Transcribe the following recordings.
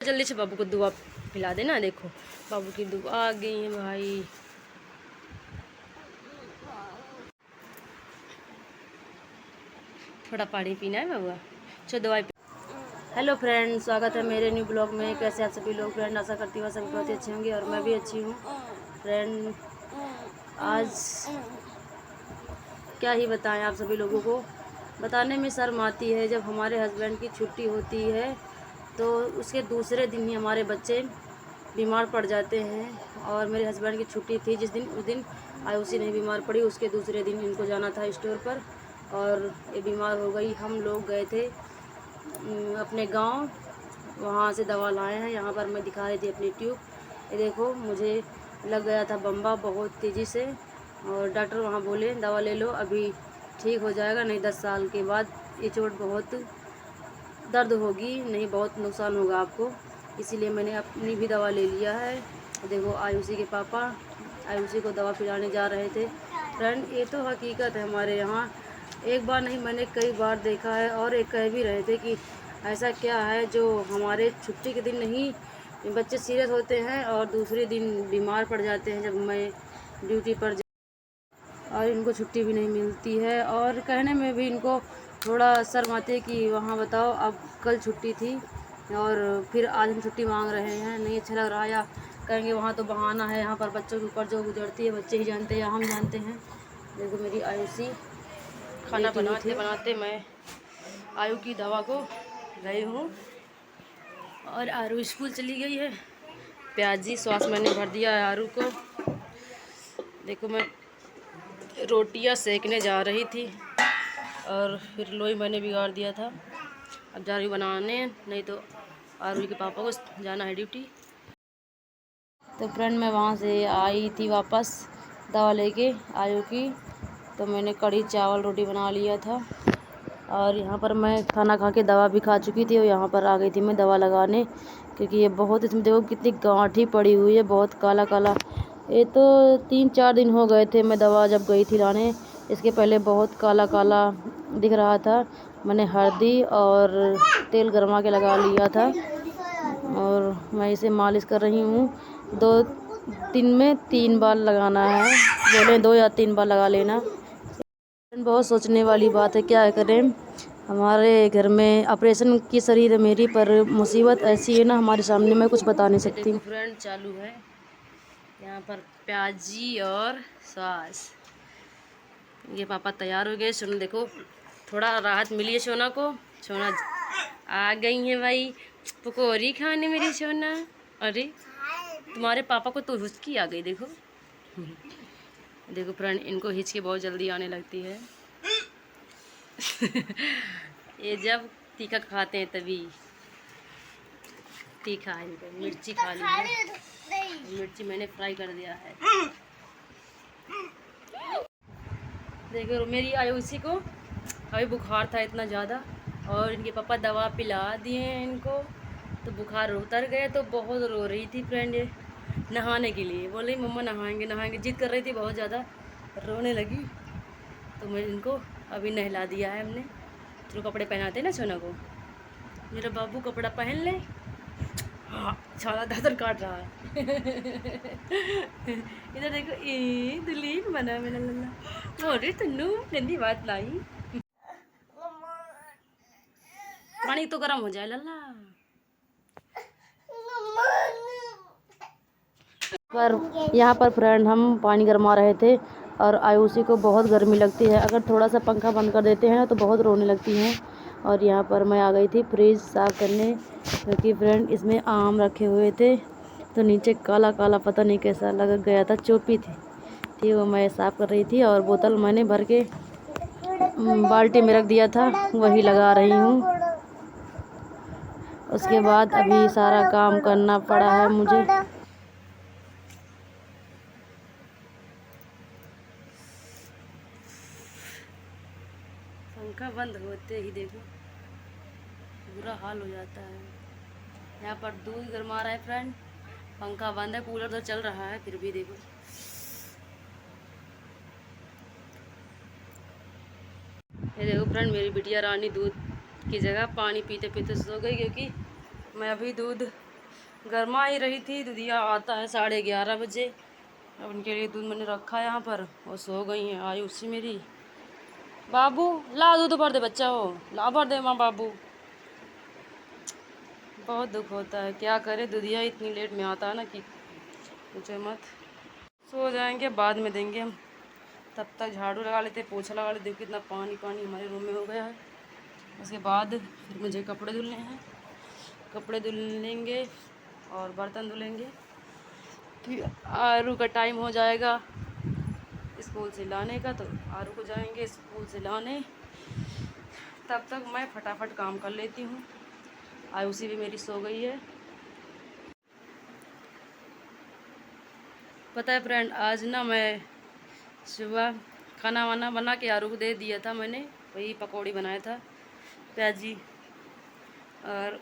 जल्दी से बाबू को दुआ पिला देना। देखो बाबू की दुआ आ गई है भाई। थोड़ा पानी पीना है बाबू। चलो दवाई। हेलो फ्रेंड, स्वागत है मेरे न्यू ब्लॉग में। कैसे आप सभी लोग फ्रेंड? आशा करती हूँ सभी बहुत ही अच्छे होंगे और मैं भी अच्छी हूँ फ्रेंड। आज क्या ही बताएं आप सभी लोगों को, बताने में शर्म आती है। जब हमारे हस्बैंड की छुट्टी होती है तो उसके दूसरे दिन ही हमारे बच्चे बीमार पड़ जाते हैं। और मेरे हस्बैंड की छुट्टी थी उस दिन आयुषी नहीं बीमार पड़ी। उसके दूसरे दिन इनको जाना था स्टोर पर और ये बीमार हो गई। हम लोग गए थे अपने गांव, वहाँ से दवा लाए हैं। यहाँ पर मैं दिखा रही थी अपनी ट्यूब। ये देखो मुझे लग गया था बम्बा बहुत तेज़ी से, और डॉक्टर वहाँ बोले दवा ले लो, अभी ठीक हो जाएगा, नहीं 10 साल के बाद ये चोट बहुत दर्द होगी, नहीं बहुत नुकसान होगा आपको। इसीलिए मैंने अपनी भी दवा ले लिया है। देखो आयुषी के पापा आयुषी को दवा पिलाने जा रहे थे फ्रेंड। ये तो हकीकत है हमारे यहाँ, एक बार नहीं मैंने कई बार देखा है। और एक कह भी रहे थे कि ऐसा क्या है जो हमारे छुट्टी के दिन नहीं बच्चे सीरियस होते हैं और दूसरे दिन बीमार पड़ जाते हैं जब मैं ड्यूटी पर और इनको छुट्टी भी नहीं मिलती है। और कहने में भी इनको थोड़ा शर्म आती है कि वहाँ बताओ अब कल छुट्टी थी और फिर आज हम छुट्टी मांग रहे हैं, नहीं अच्छा लग रहा। या कहेंगे वहाँ तो बहाना है, यहाँ पर बच्चों के ऊपर जो गुजरती है बच्चे ही जानते हैं या हम जानते हैं। देखो मेरी आयुषी खाना बनाते बनाते मैं आयु की दवा को गई हूँ और आरू स्कूल चली गई है। प्याजी सॉस मैंने भर दिया है आरू को। देखो मैं रोटियां सेकने जा रही थी और फिर लोई मैंने बिगाड़ दिया था। अब जा रही हूँ बनाने, नहीं तो आरू के पापा को जाना है ड्यूटी। तो फ्रेंड मैं वहाँ से आई थी वापस दवा लेके आयु की, तो मैंने कढ़ी चावल रोटी बना लिया था। और यहाँ पर मैं खाना खा के दवा भी खा चुकी थी और यहाँ पर आ गई थी मैं दवा लगाने, क्योंकि ये बहुत, इसमें देखो कितनी गांठी पड़ी हुई है, बहुत काला काला। ये तो 3-4 दिन हो गए थे मैं दवा जब गई थी लाने, इसके पहले बहुत काला काला दिख रहा था। मैंने हल्दी और तेल गरमा के लगा लिया था और मैं इसे मालिश कर रही हूँ। 2 दिन में 3 बार लगाना है, बोले 2 या 3 बार लगा लेना। बहुत सोचने वाली बात है, क्या करें, हमारे घर में ऑपरेशन की शरीर है मेरी, पर मुसीबत ऐसी है ना हमारे सामने, मैं कुछ बता नहीं सकती। देखो फ्रेंड चालू है यहाँ पर प्याजी और सॉस। ये पापा तैयार हो गए। सोना देखो थोड़ा राहत मिली है सोना को। सोना आ गई है भाई पकौड़ी खाने मेरी सोना। अरे तुम्हारे पापा को तो हुचकी आ गई। देखो देखो फ्रेंड, इनको हिचकी बहुत जल्दी आने लगती है। ये जब तीखा खाते हैं तभी। तीखा है इनको, मिर्ची खा ली है, मिर्ची मैंने फ्राई कर दिया है। देखो मेरी आयुषी को अभी बुखार था इतना ज़्यादा और इनके पापा दवा पिला दिए हैं इनको, तो बुखार उतर गए। तो बहुत रो रही थी फ्रेंड ये नहाने के लिए, बोल रही मम्मा नहाएंगे नहाएंगे, जिद कर रही थी बहुत ज़्यादा, रोने लगी। तो मैं इनको अभी नहला दिया है हमने। जो कपड़े पहनाते हैं ना सोना को, मेरा बाबू कपड़ा पहन ले। हाँ छाला दादर काट रहा है। इधर देखो ए दुल्हन बना मेरा लल्ला। अरे तन्नू गंदी बात लाई, पानी तो गर्म हो जाए लल्ला। पर यहाँ पर फ्रेंड हम पानी गरमा रहे थे और आयुषी को बहुत गर्मी लगती है, अगर थोड़ा सा पंखा बंद कर देते हैं तो बहुत रोने लगती हैं। और यहाँ पर मैं आ गई थी फ्रिज साफ़ करने, क्योंकि फ्रेंड इसमें आम रखे हुए थे तो नीचे काला काला पता नहीं कैसा लग गया था, चोपी थी वो मैं साफ़ कर रही थी। और बोतल मैंने भर के बाल्टी में रख दिया था, वही लगा रही हूँ। उसके बाद अभी सारा काम करना पड़ा है मुझे। पंखा बंद होते ही देखो बुरा हाल हो जाता है। यहाँ पर दूध गरमा रहा है फ्रेंड, पंखा बंद है, कूलर तो चल रहा है फिर भी देखो। ये देखो फ्रेंड मेरी बिटिया रानी दूध की जगह पानी पीते पीते सो गई, क्योंकि मैं अभी दूध गर्मा ही रही थी। दुधिया आता है 11:30 बजे। अब उनके लिए दूध मैंने रखा है यहाँ पर और सो गई हैं। आई उसी मेरी बाबू ला दूध भर दे, बच्चा हो ला भर दे माँ बाबू। बहुत दुख होता है, क्या करे, दुधिया इतनी लेट में आता है ना कि पूछो मत। सो जाएंगे, बाद में देंगे हम। तब तक झाड़ू लगा लेते, पोछा लगा लेते। देखो कितना पानी पानी हमारे रूम में हो गया है। उसके बाद फिर मुझे कपड़े धुलने हैं, कपड़े धुल लेंगे और बर्तन धुलेंगे। फिर आरू का टाइम हो जाएगा स्कूल से लाने का, तो आरू को जाएंगे स्कूल से लाने। तब तक मैं फटाफट काम कर लेती हूँ। आयुषी भी मेरी सो गई है। पता है फ्रेंड, आज ना मैं सुबह खाना वाना बना के आरू को दे दिया था। मैंने वही पकौड़ी बनाया था प्याजी। और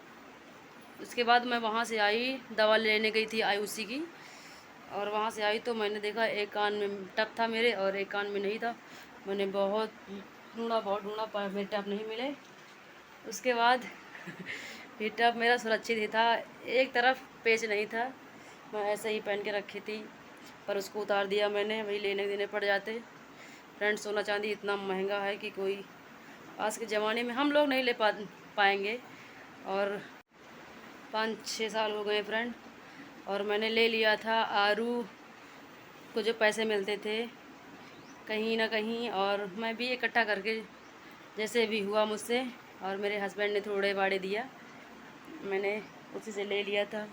उसके बाद मैं वहाँ से आई, दवा लेने गई थी आयुषी की। और वहाँ से आई तो मैंने देखा एक कान में टप था मेरे और एक कान में नहीं था। मैंने बहुत ढूंढा पर मेरे टप नहीं मिले। उसके बाद ये टप मेरा सुरक्षित ही था, एक तरफ पेच नहीं था। मैं ऐसे ही पहन के रखी थी, पर उसको उतार दिया मैंने, वही लेने देने पड़ जाते। फ्रेंड, सोना चांदी इतना महंगा है कि कोई आज के ज़माने में हम लोग नहीं ले पाएंगे। और 5-6 साल हो गए फ्रेंड, और मैंने ले लिया था आरू को जो पैसे मिलते थे कहीं ना कहीं, और मैं भी इकट्ठा करके जैसे भी हुआ मुझसे, और मेरे हस्बैंड ने थोड़े बाड़े दिया, मैंने उसी से ले लिया था।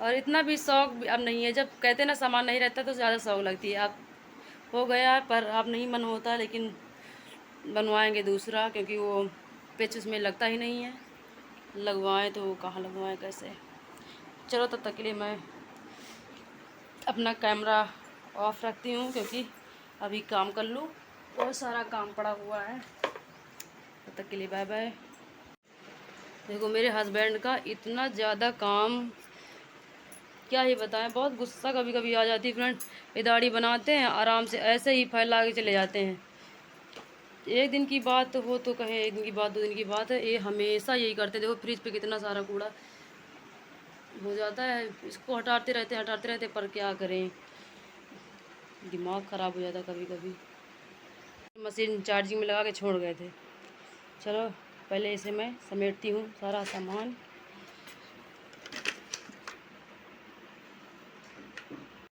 और इतना भी शौक़ अब नहीं है। जब कहते ना सामान नहीं रहता तो ज़्यादा शौक़ लगती है। अब हो गया पर अब नहीं मन होता, लेकिन बनवाएंगे दूसरा, क्योंकि वो पेच उसमें लगता ही नहीं है। लगवाएं तो कहाँ लगवाएं, कैसे। चलो तब तक के लिए मैं अपना कैमरा ऑफ रखती हूँ, क्योंकि अभी काम कर लूँ, बहुत सारा काम पड़ा हुआ है। तब तक के लिए बाय बाय। देखो मेरे हस्बैंड का इतना ज़्यादा काम, क्या ही बताएं। बहुत गुस्सा कभी कभी आ जाती है फ्रेंड। ये दाढ़ी बनाते हैं आराम से, ऐसे ही फैला के चले जाते हैं। एक दिन की बात हो तो कहें, एक दिन की बात, 2 दिन की बात है, ये हमेशा यही करते। देखो फ्रिज पे कितना सारा कूड़ा हो जाता है, इसको हटाते रहते, पर क्या करें, दिमाग ख़राब हो जाता कभी कभी। मशीन चार्जिंग में लगा के छोड़ गए थे। चलो पहले इसे मैं समेटती हूँ सारा सामान।